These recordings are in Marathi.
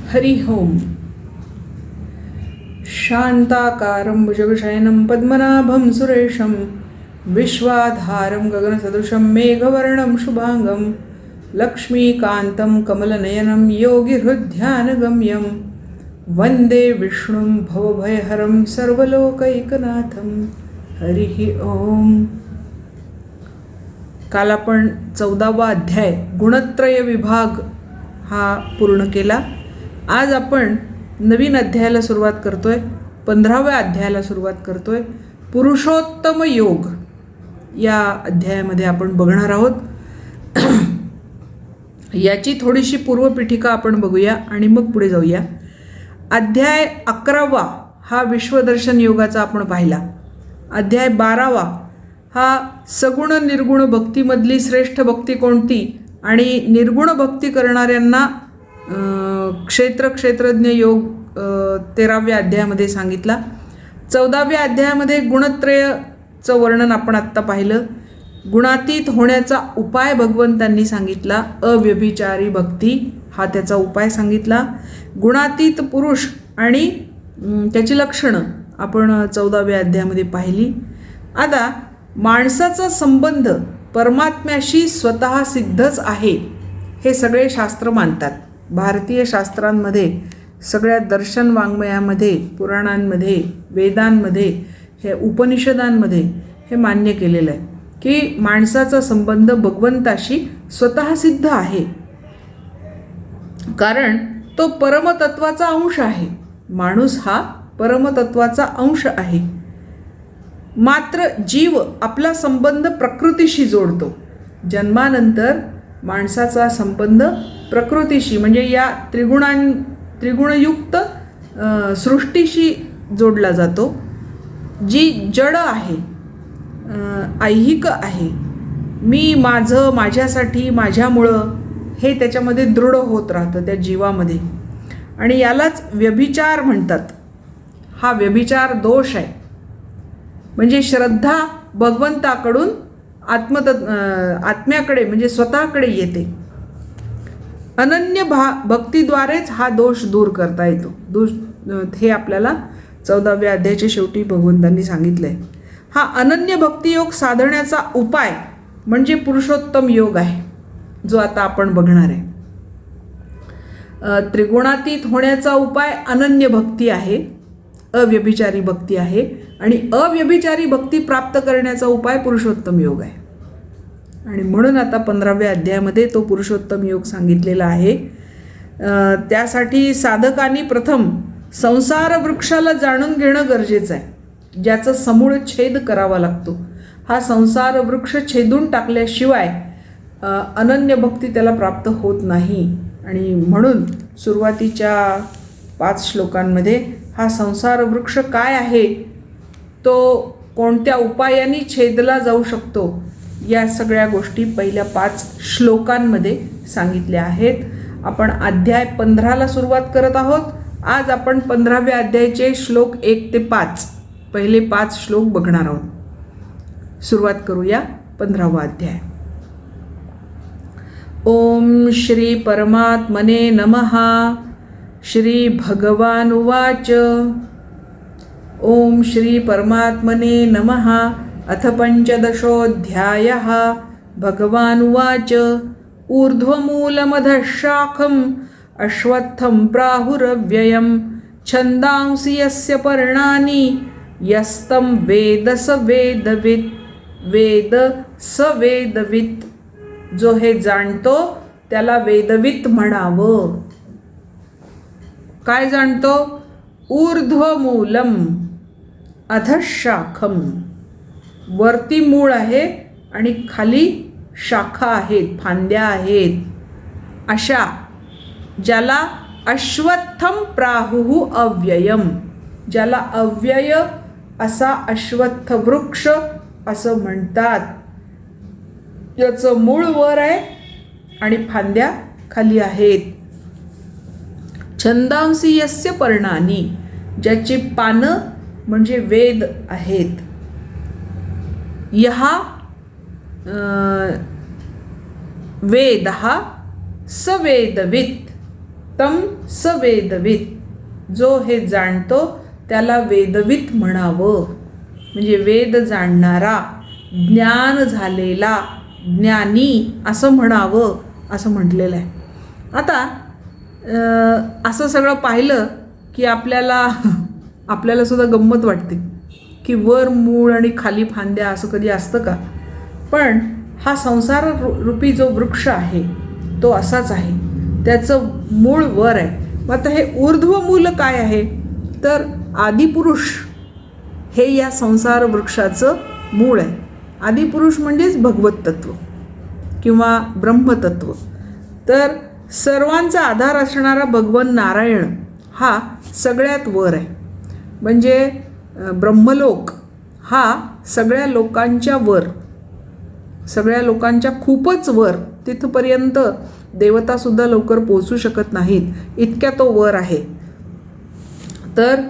हरि ओम. शांताकारं भुजगशयनं पद्मनाभं सुरेशं विश्वाधारं गगनसदृशं मेघवर्णं शुभांगं लक्ष्मीकान्तं कमलनयनं योगिहृद्ध्यानगम्यं वन्दे विष्णुं भवभयहरं सर्वलोकैकनाथं. हरि ओम. काल आपण 14वा अध्याय गुणत्रय विभाग हा पूर्ण केला. आज आपण नवीन अध्यायाला सुरुवात करतोय. 15व्या अध्यायाला सुरुवात करतोय. पुरुषोत्तम योग या अध्यायामध्ये आपण बघणार आहोत. याची थोडीशी पूर्वपीठिका आपण बघूया आणि मग पुढे जाऊया. अध्याय 11वा हा विश्वदर्शन योगाचा आपण पाहिला. अध्याय 12वा हा सगुण निर्गुण भक्तीमधली श्रेष्ठ भक्ती कोणती आणि निर्गुण भक्ती करणाऱ्यांना क्षेत्रज्ञ योग 13व्या अध्यायामध्ये सांगितला. 14व्या अध्यायामध्ये गुणत्रयचं वर्णन आपण आत्ता पाहिलं. गुणातीत होण्याचा उपाय भगवंतांनी सांगितला. अव्यभिचारी भक्ती हा त्याचा उपाय सांगितला. गुणातीत पुरुष आणि त्याची लक्षणं आपण 14व्या अध्यायामध्ये पाहिली. आता माणसाचा संबंध परमात्म्याशी स्वतः सिद्धच आहे हे सगळे शास्त्र मानतात. भारतीय शास्त्रांमध्ये, सगळ्या दर्शन वाङ्मयामध्ये, पुराणांमध्ये, वेदांमध्ये, हे उपनिषदांमध्ये हे मान्य केलेलं आहे की माणसाचा संबंध भगवंताशी स्वतः सिद्ध आहे, कारण तो परमतत्वाचा अंश आहे. माणूस हा परमतत्वाचा अंश आहे. मात्र जीव आपला संबंध प्रकृतीशी जोडतो. जन्मानंतर माणसाचा संबंध प्रकृतीशी म्हणजे या त्रिगुणयुक्त सृष्टीशी जोडला जातो, जी जड आहे, ऐहिक आहे. मी, माझं, माझ्यासाठी, माझ्यामुळं हे त्याच्यामध्ये दृढ होत राहतं त्या जीवामध्ये. आणि यालाच व्यभिचार म्हणतात. हा व्यभिचार दोष आहे. म्हणजे श्रद्धा भगवंताकडून आत्म्याकडे म्हणजे स्वतःकडे येते. अनन्य भक्तीद्वारेच हा दोष दूर करता येतो. हे आपल्याला 14व्या अध्यायाच्या शेवटी भगवंतांनी सांगितलंय. हा अनन्य भक्तियोग साधण्याचा उपाय म्हणजे पुरुषोत्तम योग आहे, जो आता आपण बघणार आहे. त्रिगुणातीत होण्याचा उपाय अनन्य भक्ती आहे, अव्यभिचारी भक्ती आहे. आणि अव्यभिचारी भक्ती प्राप्त करण्याचा उपाय पुरुषोत्तम योग आहे. आणि म्हणून आता 15व्या अध्यायामध्ये तो पुरुषोत्तम योग सांगितलेला आहे. त्यासाठी साधकांनी प्रथम संसार वृक्षाला जाणून घेणं गरजेचं आहे, ज्याचं समूळ छेद करावा लागतो. हा संसार वृक्ष छेदून टाकल्याशिवाय अनन्य भक्ती त्याला प्राप्त होत नाही. आणि म्हणून सुरुवातीच्या 5 श्लोकांमध्ये हा संसार वृक्ष काय आहे, तो कोणत्या उपायाने छेदला जाऊ शकतो, या सगळ्या गोष्टी पहिल्या 5 श्लोकांमध्ये सांगितल्या आहेत. आपण अध्याय 15ला सुरुवात करत आहोत. आज आपण 15व्या अध्यायाचे श्लोक 1 ते 5 पहिले 5 श्लोक बघणार आहोत. सुरुवात करूया 15वा अध्याय. ओम श्री परमात्मने नमः. श्री भगवान उवाच. ओम श्री परमात्मने नमः. अथ 15ोऽध्यायः. भगवान् उवाच. ऊर्ध्वमूलमधः शाखम् अश्वत्थं प्राहुरव्ययं छन्दांसि यस्य पर्णानि यस्तं वेद स वेदवित्. वेद स वेदवित्. जो हे जाणतो त्याला वेदवित् म्हणावं. काय जाणतो? ऊर्ध्वमूलम अधशाखम. वरती मूळ आहे आणि खाली शाखा आहेत, फांद्या आहेत. अशा ज्याला अश्वत्थम प्राहुः अव्ययम, ज्याला अव्यय असा अश्वत्थ वृक्ष असं म्हणतात. याचं मूळ वर आहे आणि फांद्या खाली आहेत. छंदांसी यस्य पर्णानी, ज्याची पानं म्हणजे वेद आहेत. यहा वेद सवेदवित्. तं स वेदवित, जो हे जाणतो त्याला वेदवित म्हणावं. म्हणजे वेद जाणणारा, ज्ञान झालेला, ज्ञानी असं म्हणावं असं म्हटलेलं आहे. आता असं सगळं पाहिलं की आपल्याला सुद्धा गंमत वाटते की वर मूळ आणि खाली फांद्या असं कधी असतं का? पण हा संसार रूपी जो वृक्ष आहे तो असाच आहे, त्याचं मूळ वर आहे. मग आता हे ऊर्ध्व मूल काय आहे तर आदिपुरुष हे या संसार वृक्षाचं मूळ आहे. आदिपुरुष म्हणजेच भगवत तत्व किंवा ब्रह्मतत्व. तर सर्वांचा आधार असणारा भगवान नारायण हा सगळ्यात वर आहे. म्हणजे ब्रह्मलोक हा सगळ्या लोकांच्या वर, सगळ्या लोकांच्या खूपच वर, तिथपर्यंत देवतासुद्धा लवकर पोचू शकत नाहीत, इतक्या तो वर आहे. तर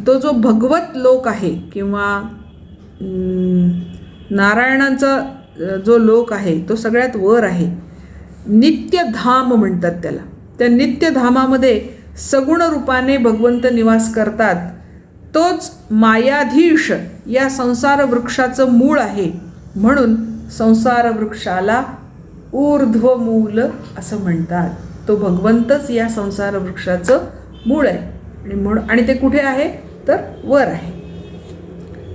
तो जो भगवत लोक आहे किंवा नारायणांचा जो लोक आहे तो सगळ्यात वर आहे. नित्यधाम म्हणतात त्याला. त्या नित्यधामामध्ये सगुण रूपाने भगवंत निवास करतात. तोच मायाधीश या संसार वृक्षाचं मूळ आहे. म्हणून संसार वृक्षाला ऊर्ध्वमूल असं म्हणतात. तो भगवंतच या संसार वृक्षाचं मूळ आहे आणि ते कुठे आहे तर वर आहे.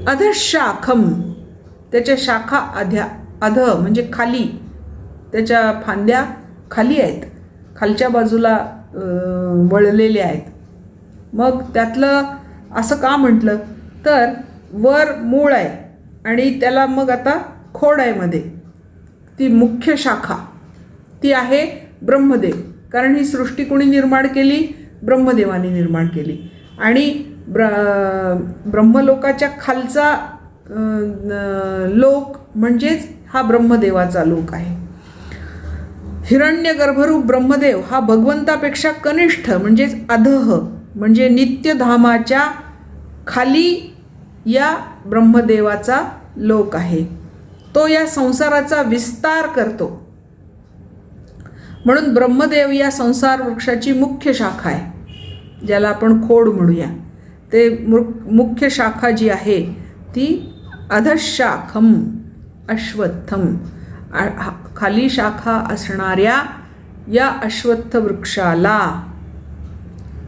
अधशाखम, त्याच्या शाखा अध म्हणजे खाली, त्याच्या फांद्या खाली आहेत, खालच्या बाजूला वळलेल्या आहेत. मग त्यातलं असं का म्हटलं तर वर मूळ आहे आणि त्याला मग आता खोड आहे मध्ये. ती मुख्य शाखा ती आहे ब्रह्मदेव, कारण ही सृष्टी कोणी निर्माण केली? ब्रह्मदेवाने निर्माण केली. आणि ब्रह्मलोकाच्या खालचा लोक म्हणजेच हा ब्रह्मदेवाचा लोक आहे. हिरण्यगर्भरूप ब्रह्मदेव हा भगवंतापेक्षा कनिष्ठ म्हणजेच अधः म्हणजे नित्यधामाच्या खाली या ब्रह्मदेवाचा लोक आहे. तो या संसाराचा विस्तार करतो. म्हणून ब्रह्मदेव या संसार वृक्षाची मुख्य शाखा आहे, ज्याला आपण खोड म्हणूया. ते मुख्य शाखा जी आहे ती अधशाखम अश्वत्थम, खाली शाखा असणाऱ्या या अश्वत्थ वृक्षाला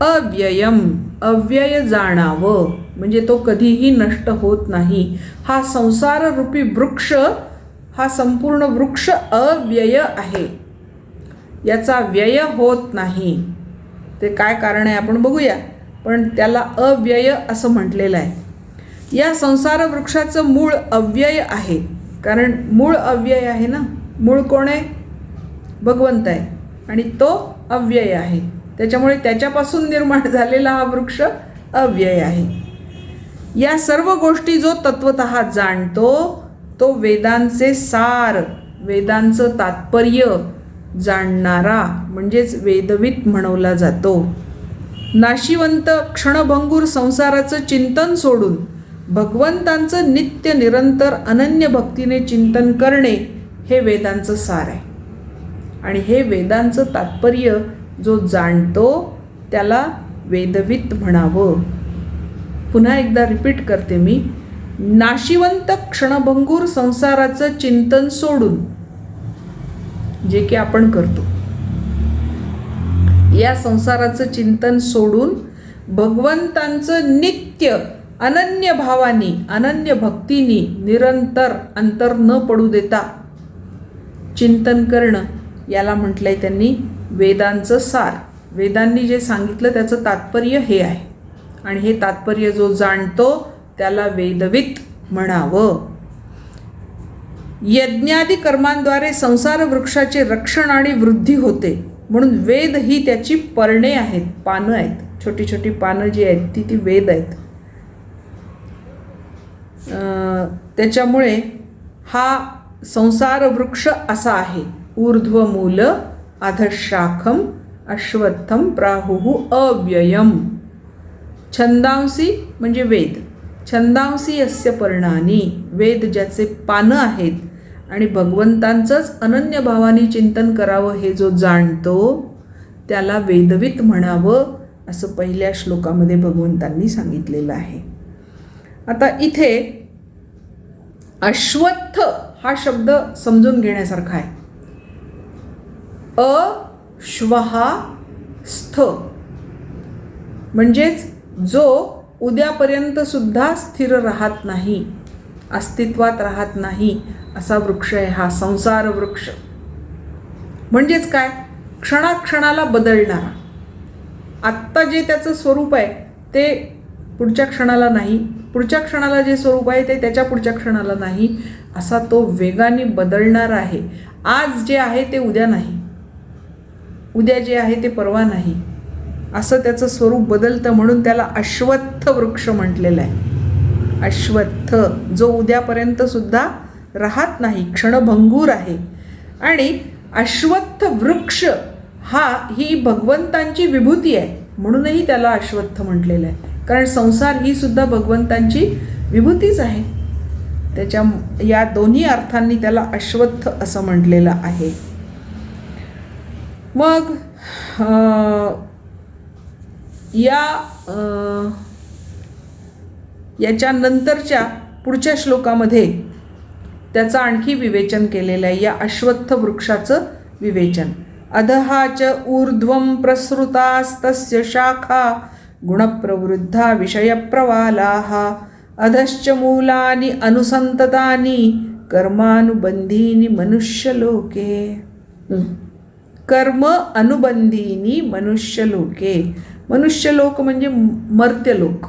अव्ययम, अव्यय जाणावं, म्हणजे तो कधीही नष्ट होत नाही. हा संसार रूपी वृक्ष, हा संपूर्ण वृक्ष अव्यय आहे, याचा व्यय होत नाही. ते काय कारण आहे आपण बघूया, पण त्याला अव्यय असं म्हटलेलं आहे. या संसार वृक्षाचं मूळ अव्यय आहे, कारण मूळ अव्यय आहे ना. मूळ कोण आहे? भगवंत आहे आणि तो अव्यय आहे. त्याच्यामुळे त्याच्यापासून निर्माण झालेला हा वृक्ष अव्यय आहे. या सर्व गोष्टी जो तत्वतः जाणतो तो वेदांचे सार, वेदांचं तात्पर्य जाणणारा म्हणजेच वेदवित म्हणवला जातो. नाशिवंत क्षणभंगूर संसाराचं चिंतन सोडून भगवंतांचं नित्य निरंतर अनन्य भक्तीने चिंतन करणे हे वेदांचं सार आहे. आणि हे वेदांचं तात्पर्य जो जाणतो त्याला वेदवित म्हणावं. पुन्हा एकदा रिपीट करते मी. नाशिवंत क्षणभंगूर संसाराचं चिंतन सोडून, जे की आपण करतो, या संसाराचं चिंतन सोडून भगवंतांचं नित्य अनन्य भावानी, अनन्य भक्तीनी निरंतर अंतर न पडू देता चिंतन करणं, याला म्हटलंय त्यांनी वेदांचं सार. वेदांनी जे सांगितलं त्याचं तात्पर्य हे आहे. आणि हे तात्पर्य जो जाणतो त्याला वेदवित म्हणावं. यज्ञादी कर्मांद्वारे संसार वृक्षाचे रक्षण आणि वृद्धी होते. म्हणून वेद ही त्याची पर्णे आहेत, पानं आहेत. छोटी छोटी पानं जी आहेत ती वेद आहेत. त्याच्यामुळे हा संसार वृक्ष असा आहे. ऊर्ध्वमूल अधशाखम अश्वत्थम प्राहुः अव्ययम. छंदांसी म्हणजे वेद. छंदांसी यस्य पर्णानी, वेद ज्याचे पानं आहेत. आणि भगवंतांचंच अनन्य भावाने चिंतन करावं हे जो जाणतो त्याला वेदवित म्हणावं असं पहिल्या श्लोकामध्ये भगवंतांनी सांगितलेलं आहे. आता इथे अश्वत्थ हा शब्द समजून घेण्यासारखा आहे. अश्वहा स्थ म्हणजेच जो उद्यापर्यंत सुद्धा स्थिर राहत नाही, अस्तित्वात राहत नाही असा वृक्ष आहे हा संसार वृक्ष. म्हणजेच काय, क्षणाक्षणाला बदलणारा. आत्ता जे त्याचं स्वरूप आहे ते पुढच्या क्षणाला नाही, पुढच्या क्षणाला जे स्वरूप आहे ते त्याच्या पुढच्या क्षणाला नाही, असा तो वेगाने बदलणारा आहे. आज जे आहे ते उद्या नाही, उद्या जे आहे ते परवा नाही, असं त्याचं स्वरूप बदलतं. म्हणून त्याला अश्वत्थ वृक्ष म्हटलेलं आहे. अश्वत्थ जो उद्यापर्यंत सुद्धा राहत नाही, क्षणभंगूर आहे. आणि अश्वत्थ वृक्ष ही भगवंतांची विभूती आहे, म्हणूनही त्याला अश्वत्थ म्हटलेलं आहे. कारण संसार ही सुद्धा भगवंतांची विभूतीच आहे. त्याच्या या दोन्ही अर्थांनी त्याला अश्वत्थ असं म्हटलेलं आहे. मग याच्या नंतरच्या पुढच्या श्लोकामध्ये त्याचं आणखी विवेचन केलेलं आहे. या अश्वत्थ वृक्षाचं विवेचन. अधहाच ऊर्ध्वं प्रसृतास्तस्य शाखा गुणप्रवृद्धा विषयप्रवालाः अधश्च मूलानि अनुसंततानि कर्मानुबंधीनि मनुष्यलोके. कर्म अनुबंधीनी मनुष्यलोके. मनुष्यलोक म्हणजे मर्त्यलोक,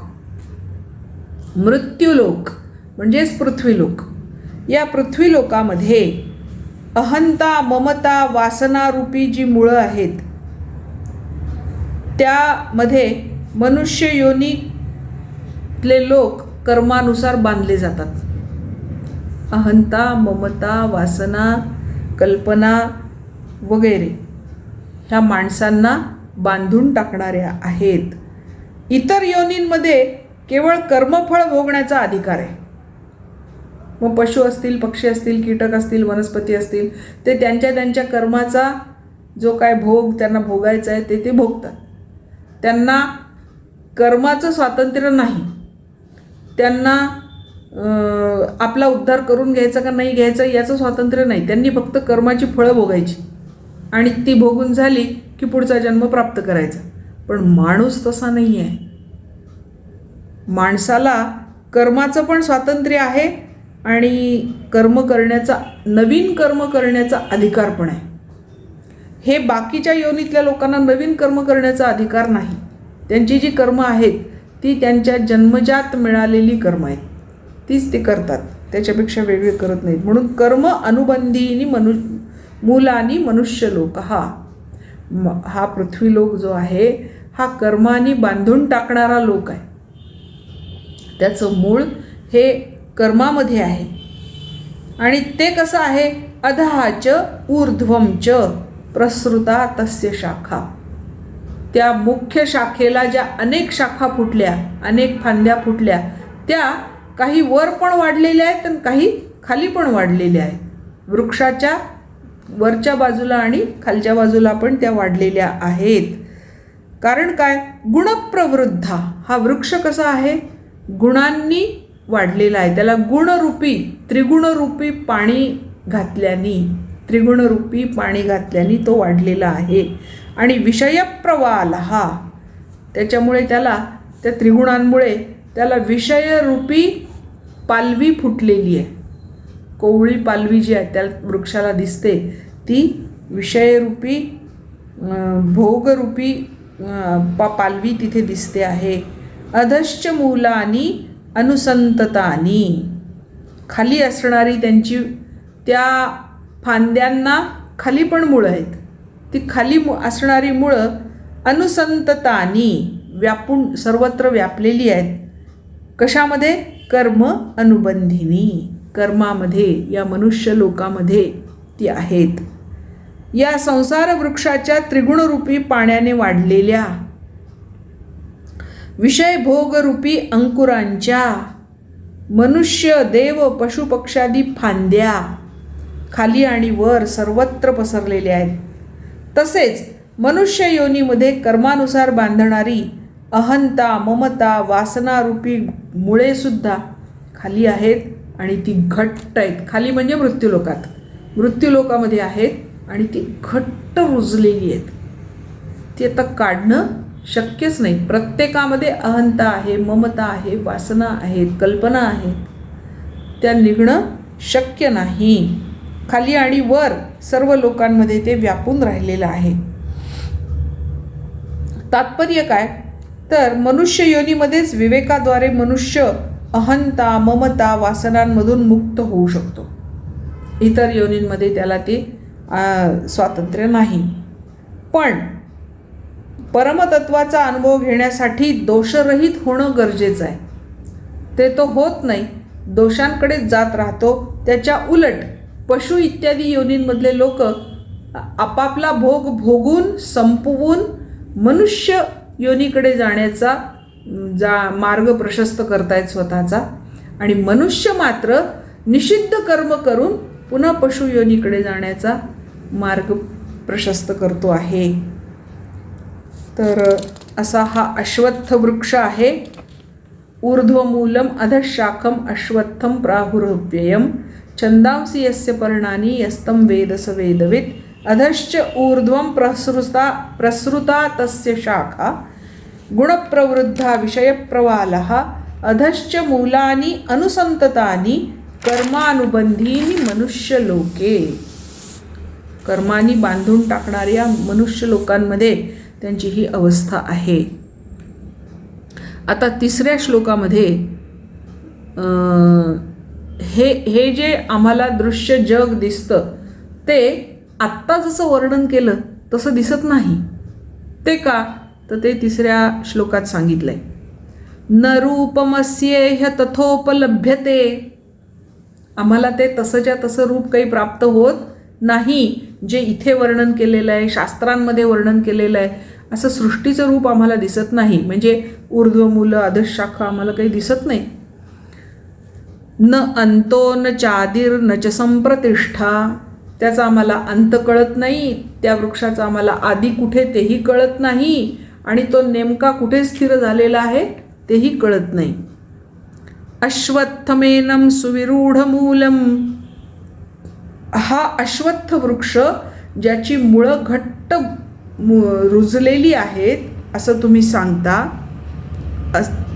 मृत्यूलोक म्हणजेच पृथ्वीलोक. या पृथ्वीलोकामध्ये अहंता, ममता, वासनारूपी जी मुळं आहेत त्यामध्ये मनुष्य योनीतले लोक कर्मानुसार बांधले जातात. अहंता, ममता, वासना, कल्पना वगैरे ह्या माणसांना बांधून टाकणाऱ्या आहेत. इतर योनींमध्ये केवळ कर्मफळ भोगण्याचा अधिकार आहे. मग पशु असतील, पक्षी असतील, कीटक असतील, वनस्पती असतील, ते त्यांच्या कर्माचा जो काय भोग त्यांना भोगायचा आहे ते भोगतात. त्यांना कर्माचं स्वातंत्र्य नाही. त्यांना आपला उद्धार करून घ्यायचा का नाही घ्यायचा याचं स्वातंत्र्य नाही. त्यांनी फक्त कर्माची फळं भोगायची आणि ती भोगून झाली की पुढचा जन्म प्राप्त करायचा. पण माणूस तसा नाही आहे. माणसाला कर्माचं पण स्वातंत्र्य आहे आणि नवीन कर्म करण्याचा अधिकार पण आहे. हे बाकीच्या योनीतल्या लोकांना नवीन कर्म करण्याचा अधिकार नाही. त्यांची जी कर्म आहेत ती त्यांच्या जन्मजात मिळालेली कर्म आहेत, तीच ते करतात, त्याच्यापेक्षा वेगळे करत नाहीत. म्हणून कर्म अनुबंधीनी मूलानी मनुष्यलोक हा पृथ्वीलोक जो आहे हा कर्मानी बांधून टाकणारा लोक आहे. त्याचं मूळ हे कर्मामध्ये आहे. आणि ते कसं आहे, अधहाच ऊर्ध्वं च प्रसृता तस्य शाखा. त्या मुख्य शाखेला ज्या अनेक शाखा फुटल्या, अनेक फांद्या फुटल्या, त्या काही वर पण वाढलेल्या आहेत आणि काही खाली पण वाढलेल्या आहेत. वृक्षाच्या वरच्या बाजूला आणि खालच्या बाजूला पण त्या वाढलेल्या आहेत. कारण काय, गुणप्रवृद्धा. हा वृक्ष कसा आहे, गुणांनी वाढलेला आहे. त्याला गुणरूपी, त्रिगुणरूपी पाणी घातल्याने तो वाढलेला आहे. आणि विषयप्रवाल त्याच्यामुळे त्याला, त्या त्रिगुणांमुळे त्याला विषयरूपी पालवी फुटलेली आहे. कोवळी पालवी जी आहे त्या वृक्षाला दिसते ती विषयरूपी, भोगरूपी पालवी तिथे दिसते आहे. अधश्च मूलानी अनुसंततानी. खाली असणारी त्यांची त्या फांद्यांना खाली पण मुळं आहेत. ती खाली असणारी मुळं अनुसंततानी व्यापून सर्वत्र व्यापलेली आहेत. कशामध्ये, कर्म अनुबंधिनी. कर्मामध्ये, या मनुष्य लोकामध्ये ती आहेत. या संसार वृक्षाच्या त्रिगुणरूपी पाण्याने वाढलेल्या विषय भोगरूपी अंकुरांच्या मनुष्य, देव, पशुपक्षादी फांद्या खाली आणि वर सर्वत्र पसरलेल्या आहेत. तसेच मनुष्य योनीमध्ये कर्मानुसार बांधणारी अहंता ममता वासनारूपी मुळे सुद्धा खाली आहेत आणि ती घट्ट आहेत. खाली म्हणजे मृत्यूलोकात, मृत्यूलोकामध्ये आहेत आणि ती घट्ट रुजलेली आहेत. ती आता काढणं शक्यच नाही. प्रत्येकामध्ये अहंता आहे, ममता आहे, वासना आहेत, कल्पना आहेत, त्या निघणं शक्य नाही. खाली आणि वर सर्व लोकांमध्ये ते व्यापून राहिलेलं आहे. तात्पर्य काय तर मनुष्य योनीमध्येच विवेकाद्वारे मनुष्य अहंता ममता वासनांमधून मुक्त होऊ शकतो. इतर योनींमध्ये त्याला ते स्वातंत्र्य नाही. पण परमतत्वाचा अनुभव घेण्यासाठी दोषरहित होणं गरजेचं आहे. ते तो होत नाही, दोषांकडे जात राहतो. त्याच्या उलट पशु इत्यादी योनींमधले लोक आपापला भोग भोगून संपवून मनुष्य योनीकडे जाण्याचा मार्ग प्रशस्त करतायत स्वतःचा, आणि मनुष्य मात्र निषिद्ध कर्म करून पुन्हा पशु योनीकडे जाण्याचा मार्ग प्रशस्त करतो आहे. तर असा हा अश्वत्थ वृक्ष आहे. ऊर्ध्वमूलम अधशाखम अश्वत्थम प्राहुरव्ययम छंदांसी यस्य पर्णानि यस्तं वेद स वेदवित् अधश्च ऊर्ध्वं प्रसृता तस्य शाखा गुणप्रवृद्धा विषयप्रवालः अधश्च मूलानि अनुसंततानि कर्मानुबंधीनि मनुष्यलोके. कर्मानी बांधून टाकणाऱ्या मनुष्य लोकांमध्ये त्यांची ही अवस्था आहे. आता तिसऱ्या श्लोकामध्ये हे जे आम्हाला दृश्य जग दिसतं ते आत्ता जसं वर्णन केलं तसं दिसत नाही. ते का तर ते तिसऱ्या श्लोकात सांगितलंय. न रूपमस्येह तथोपलभ्यते. आम्हाला ते तसंच्या तसं रूप काही प्राप्त होत नाही. जे इथे वर्णन केलेलं आहे, शास्त्रांमध्ये वर्णन केलेलं आहे, असं सृष्टीचं रूप आम्हाला दिसत नाही. म्हणजे ऊर्ध्वमूल अधशाखा आम्हाला काही दिसत नाही. न अंतो न चादिर न च संप्रतिष्ठा. त्याचा आम्हाला अंत कळत नाही, त्या वृक्षाचा आम्हाला आधी कुठे तेही कळत नाही, आणि तो नेमका कुठे स्थिर झालेला आहे तेही कळत नाही. अश्वत्थमेनं सुविरूढमूलम. हा अश्वत्थ वृक्ष ज्याची मुळं घट्ट रुजलेली आहेत असं तुम्ही सांगता,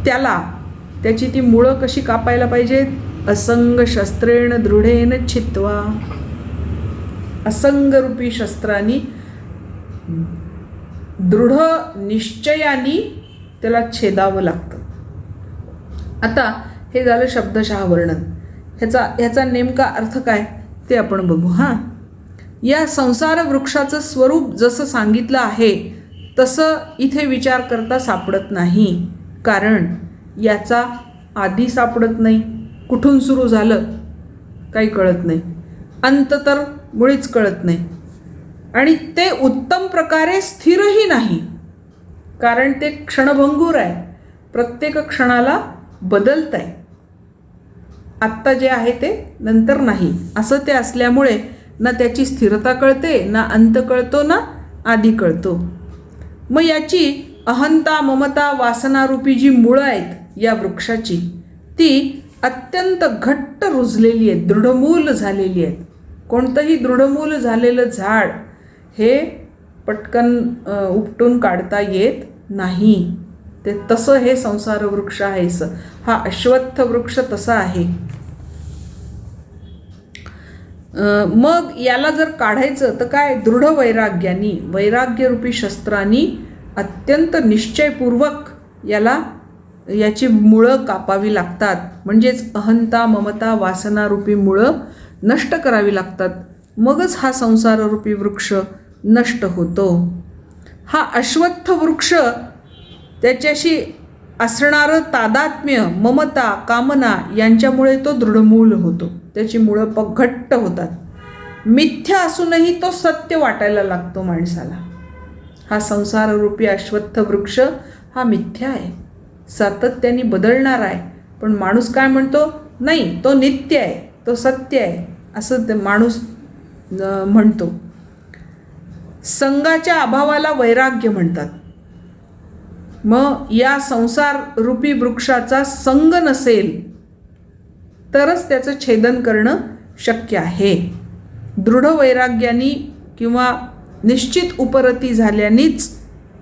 त्याची ती मुळं कशी कापायला पाहिजेत? असंग शस्त्रेण दृढेन छित्वा. असंगरूपी शस्त्रांनी दृढ निश्चयाने त्याला छेदावं लागतं. आता हे झालं शब्दशः वर्णन. ह्याचा नेमका अर्थ काय ते आपण बघू. या संसार वृक्षाचं स्वरूप जसं सांगितलं आहे तसं इथे विचार करता सापडत नाही. कारण याचा आधी सापडत नाही, कुठून सुरू झालं काही कळत नाही, अंत तर मुळीच कळत नाही, आणि ते उत्तम प्रकारे स्थिरही नाही. कारण ते क्षणभंगूर आहे, प्रत्येक क्षणाला बदलत आहे. आत्ता जे आहे ते नंतर नाही, असं ते असल्यामुळे ना त्याची स्थिरता कळते, ना अंत कळतो, ना आधी कळतो. मग याची अहंता ममता वासनारूपी जी मुळं आहेत या वृक्षाची ती अत्यंत घट्ट रुजलेली आहेत, दृढमूल झालेली आहेत. कोणतंही दृढमूल झालेलं झाड हे पटकन उपटून काढता येत नाही. ते तसं हे संसार वृक्ष आहे. हा अश्वत्थ वृक्ष तसा आहे. मग याला जर काढायचं तर काय? दृढ वैराग्यानी, वैराग्यरूपी शस्त्रांनी अत्यंत निश्चयपूर्वक याची मुळं कापावी लागतात. म्हणजेच अहंता ममता वासनारूपी मुळं नष्ट करावी लागतात. मगच हा संसाररूपी वृक्ष नष्ट होतो. हा अश्वत्थ वृक्ष त्याच्याशी असणारं तादात्म्य ममता कामना यांच्यामुळे तो दृढमूल होतो. त्याची मुळं घट्ट होतात. मिथ्या असूनही तो सत्य वाटायला लागतो माणसाला. हा संसाररूपी अश्वत्थ वृक्ष हा मिथ्या आहे, सातत्याने बदलणार आहे. पण माणूस काय म्हणतो? नाही, तो नित्य आहे, तो सत्य आहे, असं ते माणूस म्हणतो. संगाच्या अभावाला वैराग्य म्हणतात. मग या संसार रूपी वृक्षाचा संग नसेल तरच त्याचं छेदन करणं शक्य आहे. दृढ वैराग्याने किंवा निश्चित उपरती झाल्यानेच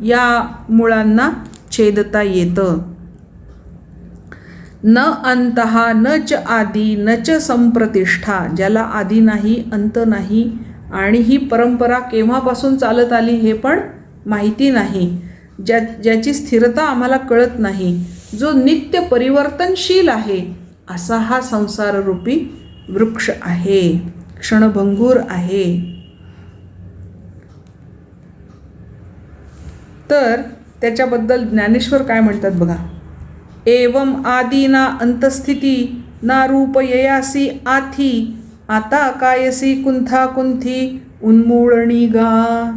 या मुळांना छेदता येतं. न अंतहा न च आदी न च संप्रतिष्ठा, ज्याला आदी नाही, अंत नाही आणि ही परंपरा केव्हापासून चालत आली हे पण माहिती नाही, ज्याची स्थिरता आम्हाला कळत नाही, जो नित्य परिवर्तनशील आहे, असा हा संसाररूपी वृक्ष आहे, क्षणभंगूर आहे. तर त्याच्याबद्दल ज्ञानेश्वर काय म्हणतात बघा. एवं आदिना अंतस्थिती ना रूप ययासी आथी, आता कायसी कुंथा कुंथी उन्मूळणी गा.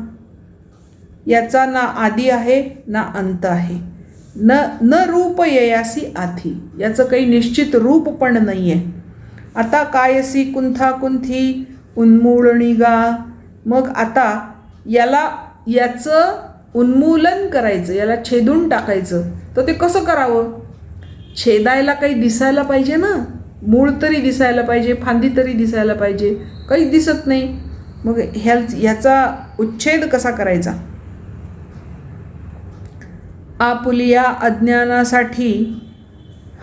याचा ना आदी आहे ना अंत आहे. न रूप ययासी आथी, याचं काही निश्चित रूप पण नाही आहे. आता कायसी कुंथा कुंथी उन्मूळणी गा. मग आता याचं उन्मूलन करायचं, याला छेदून टाकायचं, तर ते कसं करावं. छेदायला काही दिसायला पाहिजे ना, मूळ तरी दिसायला पाहिजे, फांदी तरी दिसायला पाहिजे, काही दिसत नाही. मग ह्याचा उच्छेद कसा करायचा. आपुलिया अज्ञानासाठी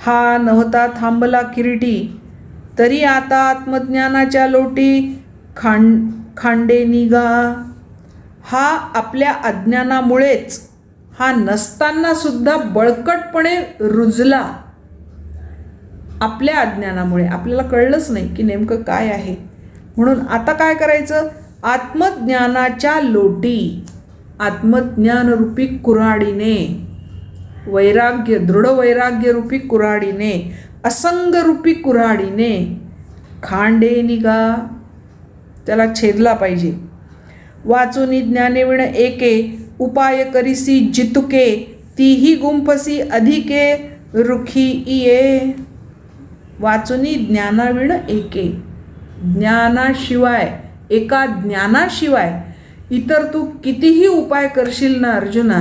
हा नव्हता थांबला किरीटी, तरी आता आत्मज्ञानाच्या लोटी खांडे निगा. हा आपल्या अज्ञानामुळेच, हा नसताना सुद्धा बळकटपणे रुजला. आपल्या अज्ञानामुळे आपल्याला कळलंच नाही की नेमकं काय आहे. म्हणून आता काय करायचं. आत्मज्ञानाच्या लोटी, आत्मज्ञानरूपी कुऱ्हाडीने, वैराग्य, दृढ वैराग्यरूपी कुऱ्हाडीने, असंगरूपी कुऱ्हाडीने खांडे निगा, त्याला छेदला पाहिजे. वाचुनी ज्ञानेविण एके उपाय करिसी जितुके, तीही गुंफसी अधिके रुखी इये. वाचुनी ज्ञानाविण एके, ज्ञानाशिवाय, एका ज्ञानाशिवाय इतर तू कितीही उपाय करशील ना अर्जुना,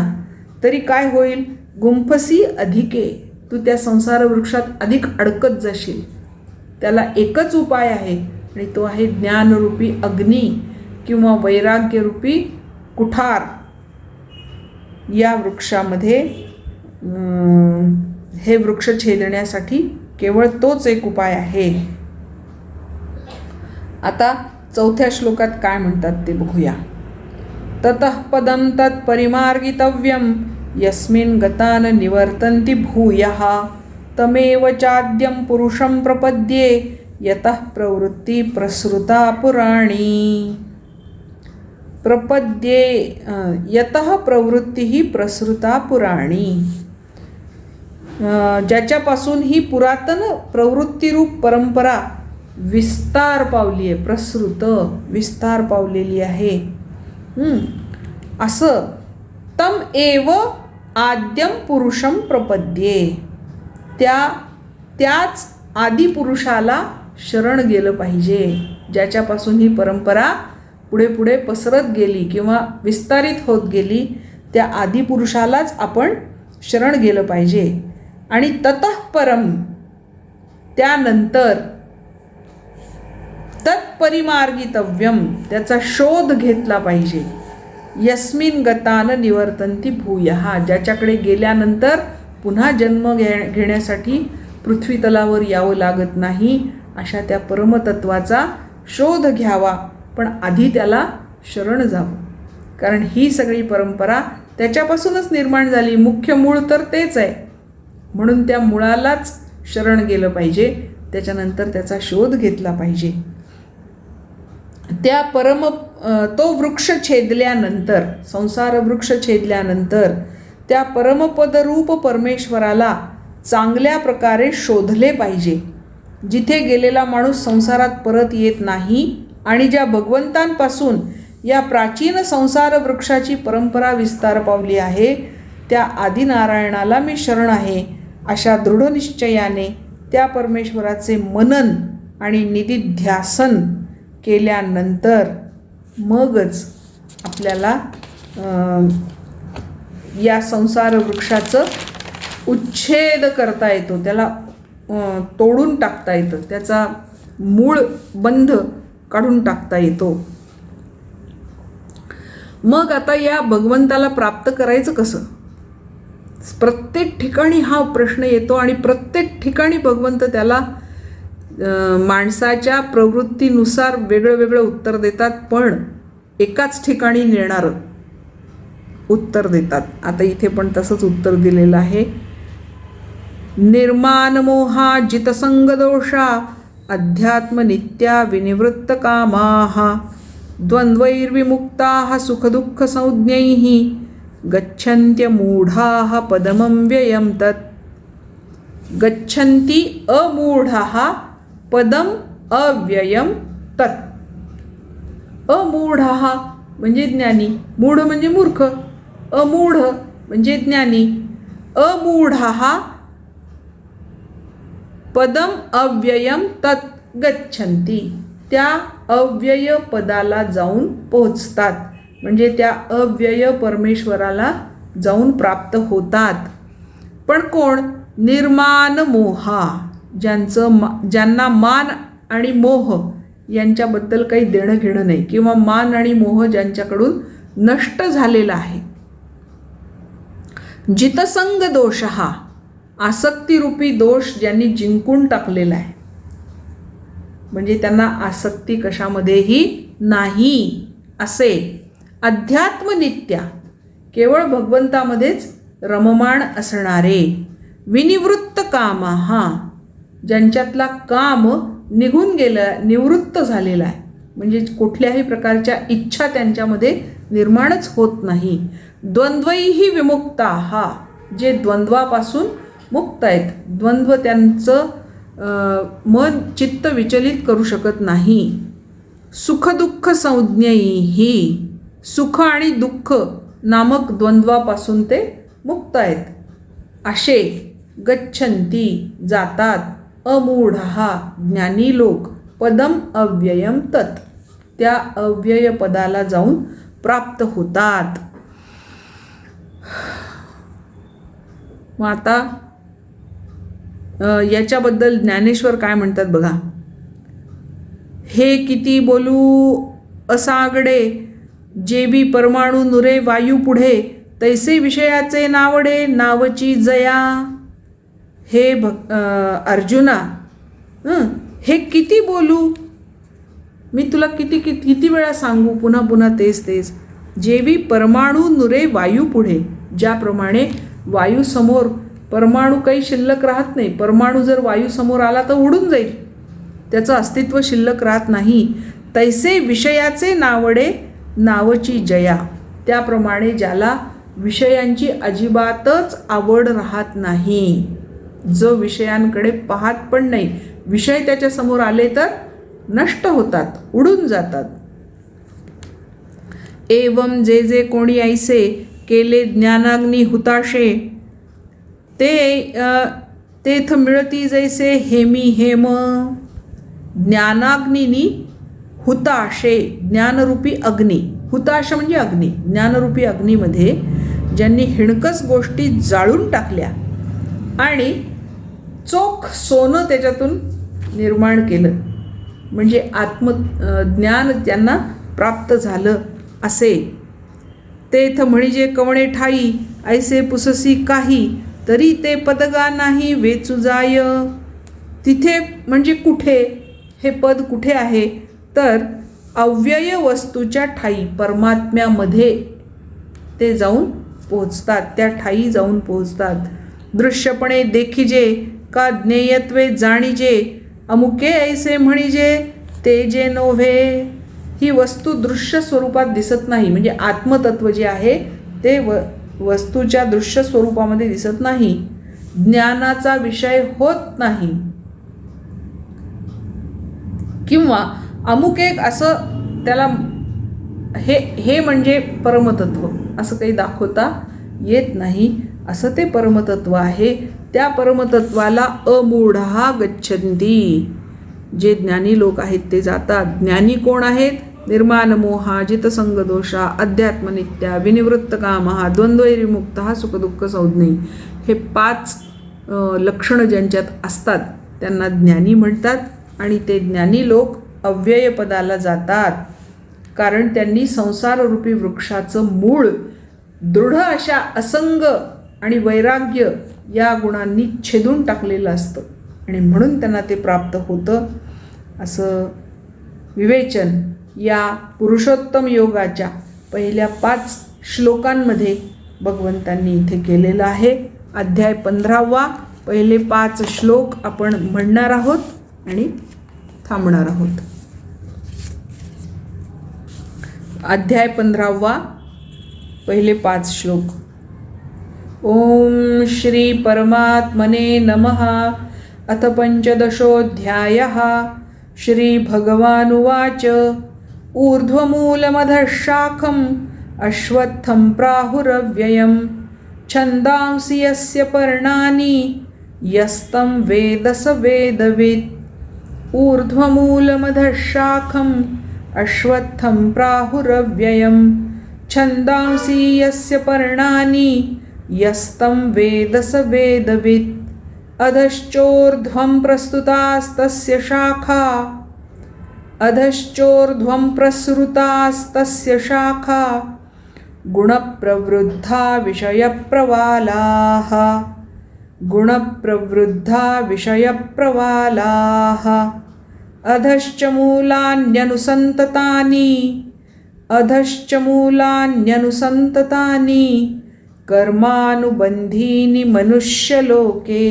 तरी काय होईल. गुंफसी अधिके, तू त्या संसार वृक्षात अधिक अडकत जाशील. त्याला एकच उपाय आहे आणि तो आहे ज्ञानरूपी अग्नी किंवा वैराग्यरूपी कुठार. या वृक्षामध्ये हे वृक्ष छेदण्यासाठी केवळ तोच एक उपाय आहे. आता चौथ्या श्लोकात काय म्हणतात ते बघूया. ततः पदं तत्परिमार्गितव्यं यस्मिन् गतान निवर्तन्ति भूयः, तमेव चाद्यं पुरुषं प्रपद्ये यतः प्रवृत्ति प्रसृता पुराणी. प्रपद्ये यतः प्रवृत्ती प्रसृता पुराणी. ज्याच्यापासून ही पुरातन प्रवृत्तीरूप परंपरा विस्तार पावली आहे, प्रसृत, विस्तार पावलेली आहे. असं तम एव आद्यम पुरुषम प्रपद्ये, त्याच आदिपुरुषाला शरण गेलं पाहिजे. ज्याच्यापासून ही परंपरा पुढे पुढे पसरत गेली किंवा विस्तारित होत गेली, त्या आदिपुरुषालाच आपण शरण गेलं पाहिजे. आणि ततः परम, त्यानंतर तत्परिमार्गितव्यम, त्याचा शोध घेतला पाहिजे. यस्मिन गतान निवर्तन्ति भूयः, ज्याच्याकडे गेल्यानंतर पुन्हा जन्म घेण्यासाठी पृथ्वी तलावर यावं लागत नाही, अशा त्या परमतत्वाचा शोध घ्यावा. पण आधी त्याला शरण जावं, कारण ही सगळी परंपरा त्याच्यापासूनच निर्माण झाली. मुख्य मूळ तर तेच आहे, म्हणून त्या मुळालाच शरण गेलं पाहिजे. त्याच्यानंतर त्याचा शोध घेतला पाहिजे. त्या तो वृक्ष छेदल्यानंतर, संसार वृक्ष छेदल्यानंतर त्या परमपदरूप परमेश्वराला चांगल्या प्रकारे शोधले पाहिजे. जिथे गेलेला माणूस संसारात परत येत नाही आणि ज्या भगवंतांपासून या प्राचीन संसार वृक्षाची परंपरा विस्तार पावली आहे, त्या आदिनारायणाला मी शरण आहे, अशा दृढ निश्चयाने त्या परमेश्वराचे मनन आणि निधिध्यासन केल्यानंतर मगच आपल्याला या संसार वृक्षाचं उच्छेद करता येतो, त्याला तोडून टाकता येतं, त्याचा मूळ बंध काढून टाकता येतो. मग आता या भगवंताला प्राप्त करायचं कसं? प्रत्येक ठिकाणी हा प्रश्न येतो आणि प्रत्येक ठिकाणी भगवंत त्याला माणसाच्या प्रवृत्तीनुसार वेगळं वेगळं उत्तर देतात, पण एकाच ठिकाणी नेणारं उत्तर देतात. आता इथे पण तसंच उत्तर दिलेलं आहे. निर्माण मोहा जितसंग दोषा अध्यात्म नित्या विनिवृत्त कामाः द्वंद्वैर्विमुक्ताः सुखदुःख संज्ञैः गच्छन्त्य मूढाः पदमं व्ययं तत्. गच्छन्ति अमूढाः पदम अव्ययम तत्. अमूढाः म्हणजे ज्ञानी, मूढ म्हणजे मूर्ख, अमूढ म्हणजे ज्ञानी. अमूढाः पदम अव्ययम तत् गच्छन्ति, त्या अव्यय पदाला जाऊन पोहोचतात, म्हणजे त्या अव्यय परमेश्वराला जाऊन प्राप्त होतात. पण कोण? निर्माण मोहा, ज्यांना मान आणि मोह यांच्याबद्दल काही देणं घेणं नाही, किंवा मान आणि मोह ज्यांच्याकडून नष्ट झालेला आहे. जितसंग दोष, हा आसक्तीरूपी दोष ज्यांनी जिंकून टाकलेला आहे, म्हणजे त्यांना आसक्ती कशामध्येही नाही असे. अध्यात्मनित्या, केवळ भगवंतामध्येच रममाण असणारे. विनिवृत्त कामाः, ज्यांच्यातला काम निघून गेलं, निवृत्त झालेला आहे, म्हणजे कुठल्याही प्रकारच्या इच्छा त्यांच्यामध्ये निर्माणच होत नाही. द्वंद्वैहि विमुक्ताः, जे द्वंद्वापासून मुक्त आहेत, द्वंद्व त्यांचं मन चित्त विचलित करू शकत नाही. सुखदुःख संज्ञैहि, सुख आणि दुःख नामक द्वंद्वापासून ते मुक्त आहेत असे. गच्छन्ति, जातात. अमूढः, ज्ञानी लोक. पदम अव्ययम तत्, त्या अव्यय पदाला जाऊन प्राप्त होतात. मग आता याच्याबद्दल ज्ञानेश्वर काय म्हणतात बघा. हे किती बोलू असागडे, जेबी परमाणू नुरे वायू पुढे, तैसे विषयाचे नावडे नावची जया. हे अर्जुना, हे किती बोलू, मी तुला किती वेळा सांगू, पुन्हा पुन्हा तेच तेच. जेवी परमाणू नुरे वायू पुढे, ज्याप्रमाणे वायू समोर परमाणू काही शिल्लक राहत नाही. परमाणू जर वायू समोर आला तर उडून जाईल, त्याचं अस्तित्व शिल्लक राहत नाही. तैसे विषयाचे नावडे नावची जया, त्याप्रमाणे ज्याला विषयांची अजिबातच आवड राहत नाही, जो विषयांकडे पाहत पण नाही, विषय त्याच्या समोर आले तर नष्ट होतात, उडून जातात. एवं जे जे कोणी ऐसे केले ज्ञानाग्नी हुताशे, तेथ मिळती जैसे हेमी हेम. ज्ञानाग्नीनी हुताशे, ज्ञानरूपी अग्नी, हुताश म्हणजे अग्नी, ज्ञानरूपी अग्नीमध्ये ज्यांनी हिणकस गोष्टी जाळून टाकल्या आणि चोख सोनं त्याच्यातून निर्माण केलं, म्हणजे आत्मज्ञान त्यांना प्राप्त झालं असे. तेथ म्हणजे कवणे ठाई ऐसे पुससी काही, तरी ते पदगा नाही वेचू जाय. तिथे म्हणजे कुठे, हे पद कुठे आहे तर अव्यय वस्तूच्या ठाई परमात्म्यामध्ये ते जाऊन पोहोचतात, त्या ठाई जाऊन पोहोचतात. दृश्यपणे देखिजे का ज्ञेयत्वे जाणीजे, अमुके ऐसे म्हणीजे ते जे नोव्हे. ही वस्तू दृश्य स्वरूपात दिसत नाही, म्हणजे आत्मतत्व जे आहे ते वस्तूच्या दृश्य स्वरूपामध्ये दिसत नाही, ज्ञानाचा विषय होत नाही. किंवा अमुक एक असं त्याला हे म्हणजे परमतत्व असं काही दाखवता येत नाही, असं ते परमतत्व आहे. त्या परमतत्वाला अमूढः गच्छन्ति, जे ज्ञानी लोक आहेत ते जातात. ज्ञानी कोण आहेत निर्माणमोहा जितसंगदोषा अध्यात्मनित्या विनिवृत्तकामः द्वंद्वैर्विमुक्तः सुखदुःखसंज्ञै. हे 5 लक्षणं ज्यांच्यात असतात त्यांना ज्ञानी म्हणतात. आणि ते ज्ञानी लोक अव्यय पदाला जातात, कारण त्यांनी संसाररूपी वृक्षाचं मूळ दृढ अशा असंग आणि वैराग्य या गुणांनी छेदून टाकलेलं असतं आणि म्हणून त्यांना ते प्राप्त होतं. असं विवेचन या पुरुषोत्तम योगाच्या पहिल्या 5 श्लोकांमध्ये भगवंतांनी इथे केलेलं आहे. अध्याय 15वा पहिले 5 श्लोक आपण म्हणणार आहोत आणि थांबणार आहोत. अध्याय 15वा पहिले 5 श्लोक. ओम श्री परमात्मने नमः. अथ पंचदशोऽध्यायः. श्री भगवानुवाच. ऊर्ध्वमूलमधः शाखम् अश्वत्थं प्राहुरव्ययम् छन्दांसि यस्य पर्णानि यस्तं वेद स वेदवित्. ऊर्ध्वमूलमधः शाखम् अश्वत्थं प्राहुरव्ययम् छन्दांसि यस्य पर्णानि यस्तं वेद स वेदवित्. अधश्चोर्ध्वं प्रस्तुतास्तस्य शाखा अधश्चोर्ध्वं प्रसृतास्तस्य शाखा गुणप्रवृद्धा विषयप्रवालाः गुणप्रवृद्धा विषयप्रवालाः. अधश्च मूलान्यनुसन्ततानि कर्मानुबन्धीनि मनुष्यलोके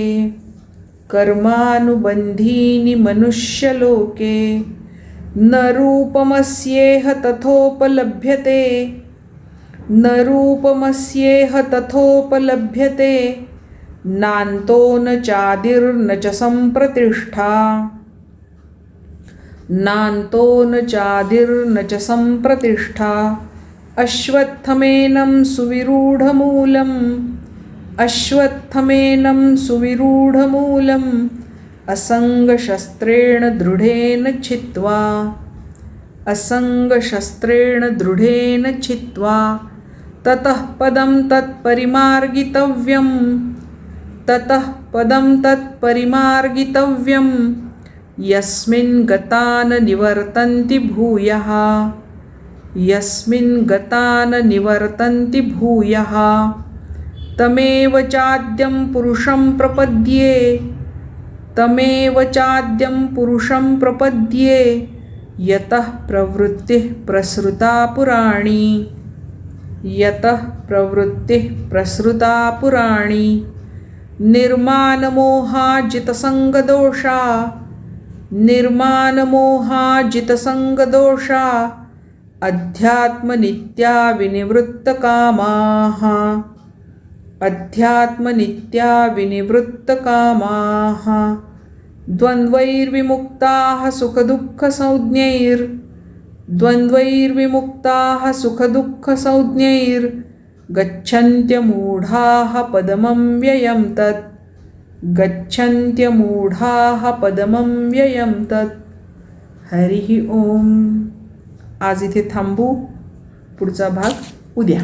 न रूपमस्येह तथोपलभ्यते नान्तो न चादिर्न च सम्प्रतिष्ठा. अश्वत्थमेनं सुविरूढमूलम् असंगशस्त्रेण दृढेन छित्त्वा ततः पदं तत्परिमार्गितव्यं यस्मिन् गता न निवर्तन्ति भूयः. तमेव चाद्यं पुरुषं प्रपद्ये यतः प्रवृत्तिः प्रसृता पुराणी. निर्मानमोहाजितसंगदोषा अध्यात्मनित्या विनिवृत्तकामाः. द्वन्द्वैर्विमुक्ताः सुखदुःखसंज्ञैर् गच्छन्त्यमूढाः पदमं व्ययं तत्. हरिः ओम. आज इथे थांबू. पुढचा भाग उद्या.